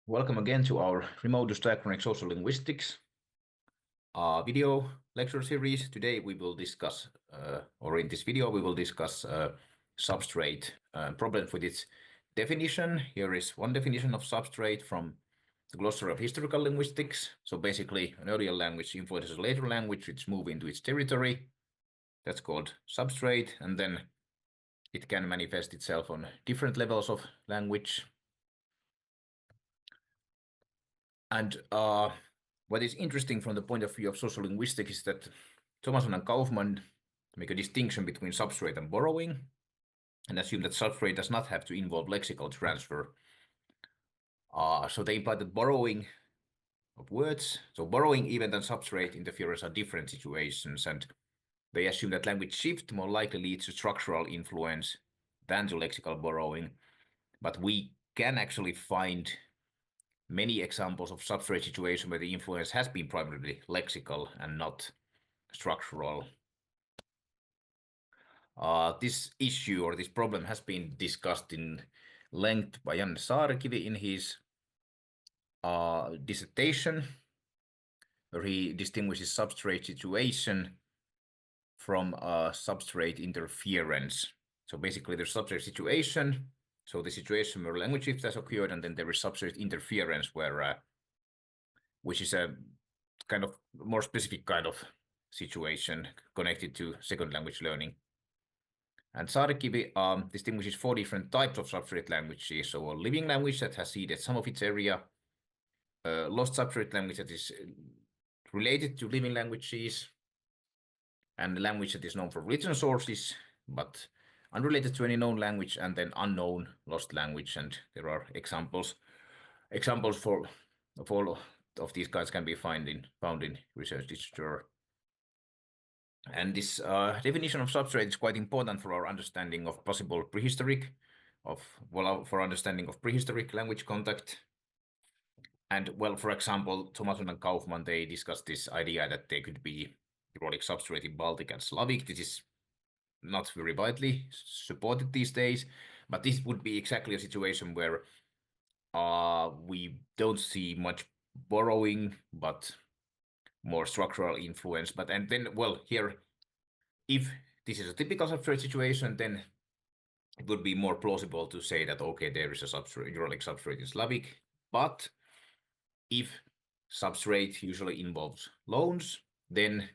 Welcome again to our REMODUS Diachronic Sociolinguistics video lecture series. Today we will discuss, or in this video we will discuss substrate problems with its definition. Here is one definition of substrate from the Glossary of Historical Linguistics. So basically an earlier language influences a later language which move into its territory. That's called substrate, and then it can manifest itself on different levels of language. And what is interesting from the point of view of sociolinguistics is that Thomason and Kaufmann make a distinction between substrate and borrowing, and assume that substrate does not have to involve lexical transfer. So they imply that borrowing of words, so borrowing, event, and substrate interference are different situations, and they assume that language shift more likely leads to structural influence than to lexical borrowing. But we can actually find many examples of substrate situation where the influence has been primarily lexical and not structural. This issue or this problem has been discussed in length by Jan Saarekivi in his dissertation, where he distinguishes substrate situation from substrate interference. So basically there's substrate situation, so the situation where language shift has occurred, and then there is substrate interference where which is a kind of more specific kind of situation connected to second language learning. And Saarekivi distinguishes 4 different types of substrate languages. So a living language that has ceded some of its area, lost substrate language that is related to living languages, and a language that is known for written sources, but unrelated to any known language, and then unknown lost language. And there are examples for of all of these kinds can be found in research literature. And this definition of substrate is quite important for our understanding of possible prehistoric, for understanding of prehistoric language contact. And well, for example, Thomason and Kaufmann, they discussed this idea that there could be Uralic substrate in Baltic and Slavic. This is not very widely supported these days, but this would be exactly a situation where we don't see much borrowing, but more structural influence. And then, well, here, if this is a typical substrate situation, then it would be more plausible to say that, okay, there is a substrate, Uralic substrate in Slavic. But if substrate usually involves loans, then,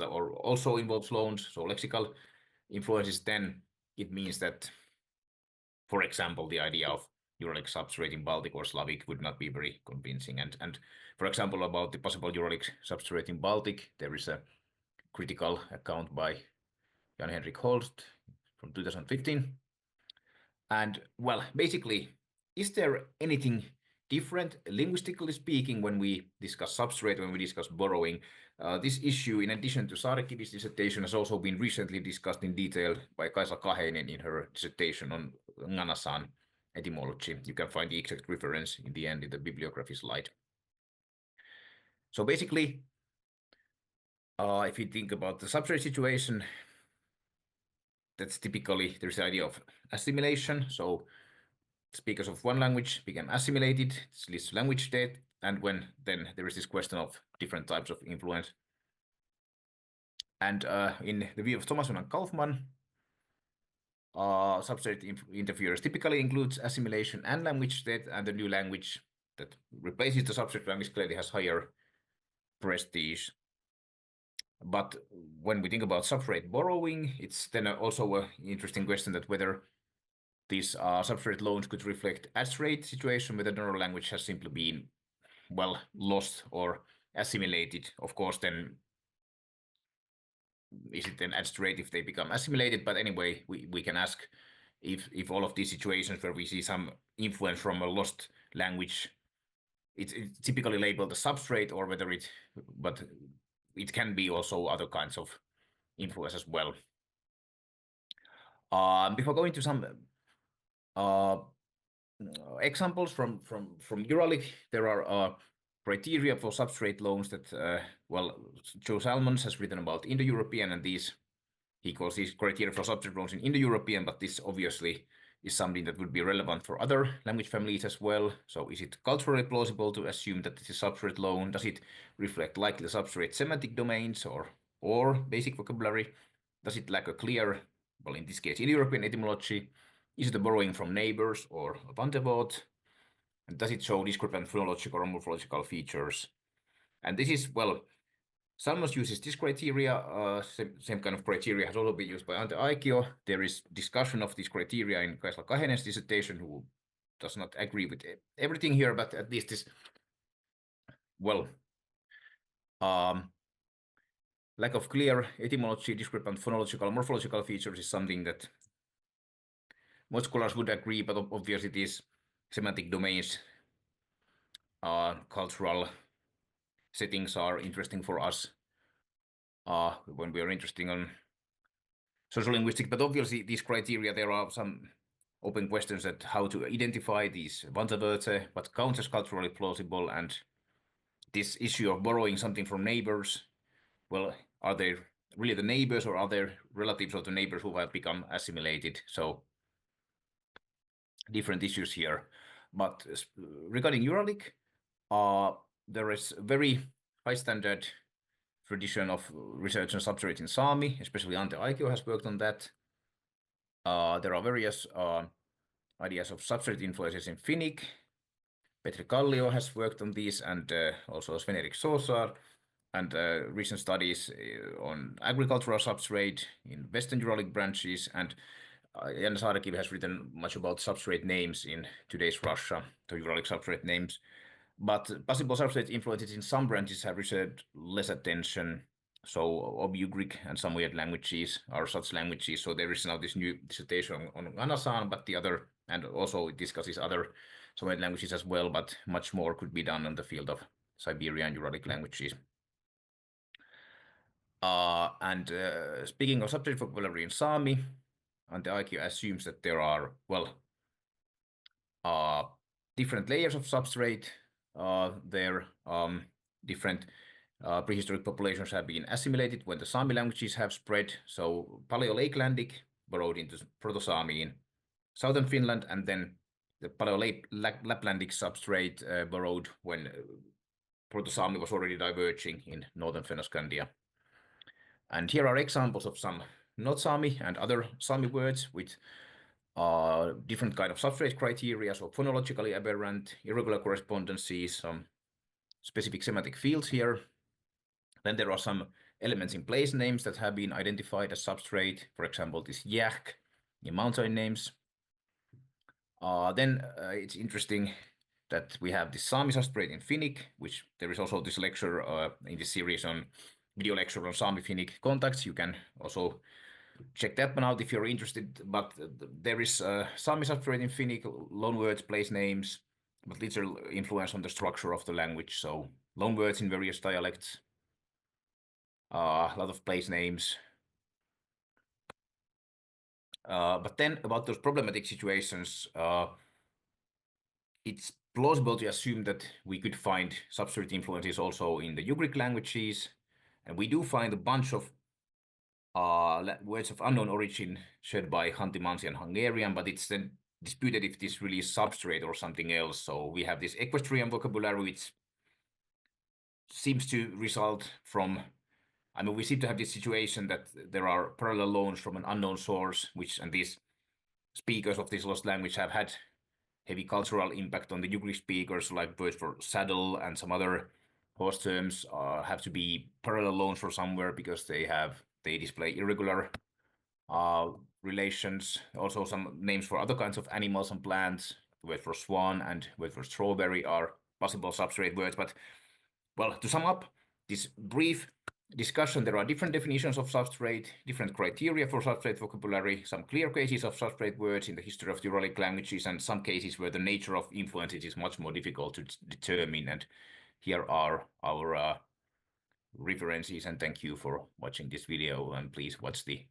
or also involves loans, so lexical influences, then it means that, for example, the idea of Uralic substrate in Baltic or Slavic would not be very convincing. And for example, about the possible Uralic substrate in Baltic, there is a critical account by Jan-Henrik Holst from 2015. And well, basically, is there anything different linguistically speaking when we discuss substrate, when we discuss borrowing? This issue, in addition to Saarekivi's dissertation, has also been recently discussed in detail by Kaisa Kaheinen in her dissertation on Nganasan etymology. You can find the exact reference in the end in the bibliography slide. So basically, if you think about the substrate situation, that's typically, there's the idea of assimilation. So speakers of one language become assimilated, this leads to language death, and then there is this question of different types of influence. And in the view of Thomason and Kaufmann, substrate interference typically includes assimilation and language death, and the new language that replaces the substrate language clearly has higher prestige. But when we think about substrate borrowing, it's then also an interesting question that whether these substrate loans could reflect ad-straight situation, whether the neural language has simply been, well, lost or assimilated. Of course, then is it then ad-straight if they become assimilated? But anyway, we can ask if all of these situations where we see some influence from a lost language, it's typically labeled a substrate, or whether but it can be also other kinds of influence as well. Before going to some examples from Uralic, there are criteria for substrate loans that, well, Joe Salmons has written about Indo-European, and he calls these criteria for substrate loans in Indo-European, but this obviously is something that would be relevant for other language families as well. So is it culturally plausible to assume that this is substrate alone? Does it reflect likely substrate semantic domains or basic vocabulary? Does it lack a clear, well, in this case, Indo-European etymology? Is it a borrowing from neighbors or a Pantevot? And does it show discrepant phonological or morphological features? And this is, well, Salmos uses this criteria. Same kind of criteria has also been used by Ante Aikio. There is discussion of this criteria in Kaisla Kahenen's dissertation, who does not agree with everything here, but at least this, well, lack of clear etymology, discrepant phonological, morphological features is something that most scholars would agree, but obviously these semantic domains, cultural settings are interesting for us when we are interested in sociolinguistics. But obviously these criteria, there are some open questions at how to identify these Vantaverse, what counts as culturally plausible, and this issue of borrowing something from neighbors. Well, are they really the neighbors, or are there relatives of the neighbors who have become assimilated? So different issues here. But regarding Uralic, there is a very high standard tradition of research on substrate in Sami, especially Ante Aikio has worked on that. There are various ideas of substrate influences in Finnic. Petri Kallio has worked on these, and also Sven-Erik Sosaar, and recent studies on agricultural substrate in Western Uralic branches, and Jan Saarekivi has written much about substrate names in today's Russia, the Uralic substrate names. But possible substrate influences in some branches have received less attention. So OeAD-Ugristik and some weird languages are such languages. So there is now this new dissertation on Anasan, but the other, and also it discusses other some weird languages as well, but much more could be done in the field of Siberian Uralic languages. Speaking of substrate vocabulary in Sami, Ante Aikio assumes that there are, well, different layers of substrate. There different prehistoric populations have been assimilated when the Sami languages have spread. So Paleo-Lakelandic burrowed into Proto-Sami in southern Finland, and then the Paleo-Laplandic substrate burrowed when Proto-Sami was already diverging in northern Fennoscandia. And here are examples of some not Sami and other Sami words with different kind of substrate criteria, so phonologically aberrant, irregular correspondences, some specific semantic fields here. Then there are some elements in place names that have been identified as substrate, for example, this Järk in mountain names. Then it's interesting that we have this Sami substrate in Finnic, which there is also this lecture in this series on video lecture on Sami Finnic contacts. You can also check that one out if you're interested. But there is Sami substrate in Finnic, loanwords, place names, but literal influence on the structure of the language. So loanwords in various dialects, a lot of place names. But then about those problematic situations, it's plausible to assume that we could find substrate influences also in the Ugric languages. And we do find a bunch of words of unknown origin shared by Hantimansi and Hungarian, but it's then disputed if this really is substrate or something else. So we have this equestrian vocabulary, which seems to result from, I mean, we seem to have this situation that there are parallel loans from an unknown source, and these speakers of this lost language have had heavy cultural impact on the Ugric speakers, like words for saddle and some other horse terms have to be parallel loans for somewhere because they display irregular relations. Also, some names for other kinds of animals and plants, word for swan and word for strawberry are possible substrate words. But, well, to sum up this brief discussion, there are different definitions of substrate, different criteria for substrate vocabulary, some clear cases of substrate words in the history of the Uralic languages, and some cases where the nature of influences is much more difficult to determine. And here are our references, and thank you for watching this video, and please watch the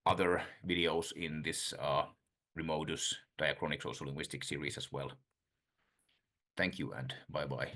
other videos in this REMODUS Diachronic Sociolinguistics series as well. Thank you and bye-bye.